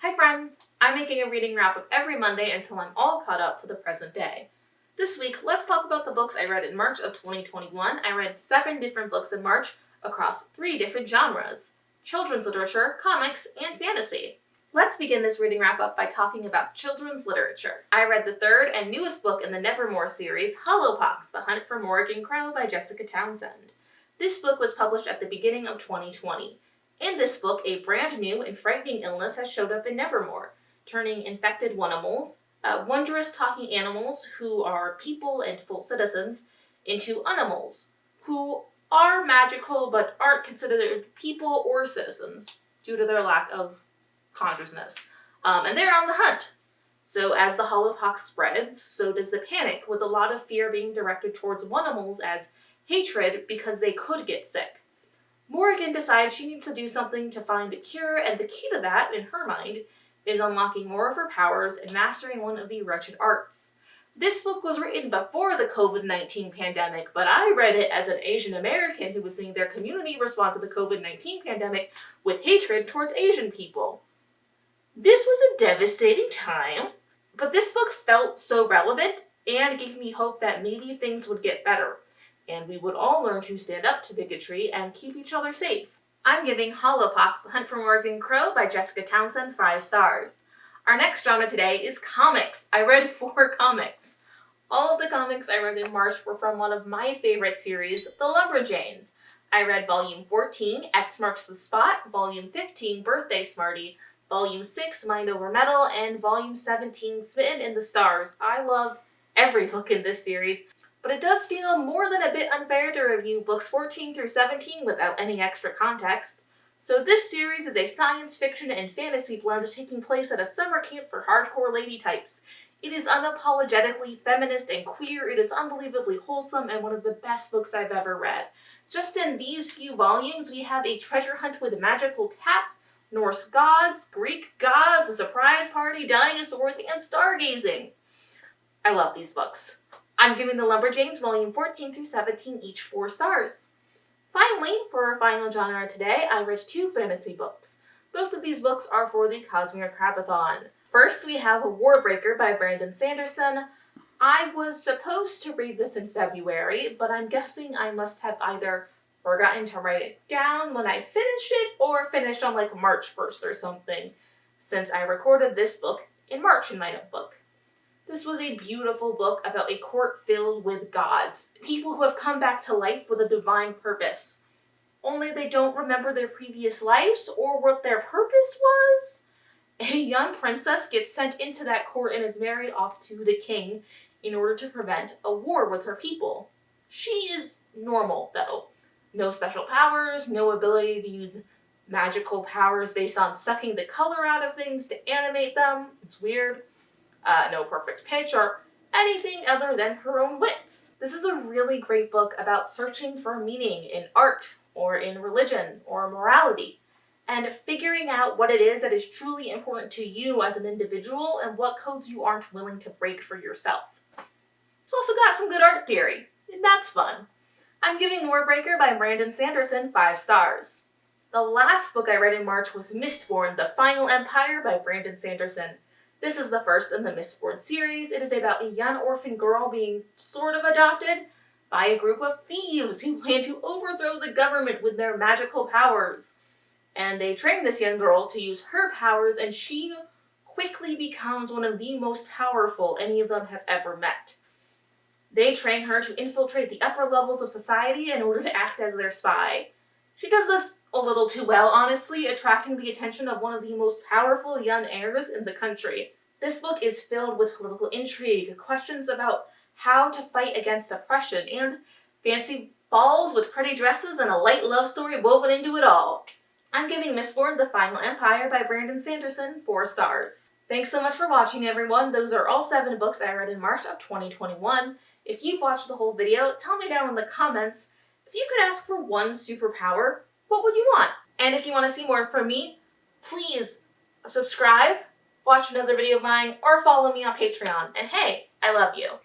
Hi friends! I'm making a reading wrap-up every Monday until I'm all caught up to the present day. This week, let's talk about the books I read in March of 2021. I read 7 different books in March across 3 different genres: children's literature, comics, and fantasy. Let's begin this reading wrap-up by talking about children's literature. I read the 3rd and newest book in the Nevermore series, Hollowpox: The Hunt for Morrigan Crow by Jessica Townsend. This book was published at the beginning of 2020. In this book, a brand new and frightening illness has showed up in Nevermore, turning infected Wunimals, wondrous talking animals who are people and full citizens, into Unimals, who are magical but aren't considered people or citizens due to their lack of consciousness. And they're on the hunt. So as the Hollowpox spreads, so does the panic, with a lot of fear being directed towards Wunimals as hatred because they could get sick. Morrigan decides she needs to do something to find a cure, and the key to that, in her mind, is unlocking more of her powers and mastering one of the wretched arts. This book was written before the COVID-19 pandemic, but I read it as an Asian American who was seeing their community respond to the COVID-19 pandemic with hatred towards Asian people. This was a devastating time, but this book felt so relevant and gave me hope that maybe things would get better, and we would all learn to stand up to bigotry and keep each other safe. I'm giving Hollowpox: The Hunt for Morrigan Crow by Jessica Townsend 5 stars. Our next genre today is comics. I read 4 comics. All of the comics I read in March were from one of my favorite series, The LaMontagne. I read Volume 14, X Marks the Spot, Volume 15, Birthday Smarty, Volume 6, Mind Over Metal, and Volume 17, Smitten in the Stars. I love every book in this series, but it does feel more than a bit unfair to review books 14 through 17 without any extra context. So this series is a science fiction and fantasy blend taking place at a summer camp for hardcore lady types. It is unapologetically feminist and queer, it is unbelievably wholesome, and one of the best books I've ever read. Just in these few volumes, we have a treasure hunt with magical cats, Norse gods, Greek gods, a surprise party, dinosaurs, and stargazing. I love these books. I'm giving The LaMontagne Volume 14 through 17 each 4 stars. Finally, for our final genre today, I read 2 fantasy books. Both of these books are for the Cosmere Crabathon. First, we have Warbreaker by Brandon Sanderson. I was supposed to read this in February, but I'm guessing I must have either forgotten to write it down when I finished it or finished on like March 1st or something, since I recorded this book in March in my notebook. This was a beautiful book about a court filled with gods, people who have come back to life with a divine purpose. Only they don't remember their previous lives or what their purpose was. A young princess gets sent into that court and is married off to the king in order to prevent a war with her people. She is normal, though. No special powers, no ability to use magical powers based on sucking the color out of things to animate them. It's weird. No perfect pitch or anything other than her own wits. This is a really great book about searching for meaning in art or in religion or morality, and figuring out what it is that is truly important to you as an individual and what codes you aren't willing to break for yourself. It's also got some good art theory, and that's fun. I'm giving Warbreaker by Brandon Sanderson 5 stars. The last book I read in March was Mistborn: The Final Empire by Brandon Sanderson. This is the first in the Mistborn series. It is about a young orphan girl being sort of adopted by a group of thieves who plan to overthrow the government with their magical powers. And they train this young girl to use her powers, and she quickly becomes one of the most powerful any of them have ever met. They train her to infiltrate the upper levels of society in order to act as their spy. She does this a little too well, honestly, attracting the attention of one of the most powerful young heirs in the country. This book is filled with political intrigue, questions about how to fight against oppression, and fancy balls with pretty dresses and a light love story woven into it all. I'm giving Mistborn: The Final Empire by Brandon Sanderson 4 stars. Thanks so much for watching, everyone. Those are all 7 books I read in March of 2021. If you've watched the whole video, tell me down in the comments, if you could ask for one superpower, what would you want? And if you want to see more from me, please subscribe, watch another video of mine, or follow me on Patreon. And hey, I love you.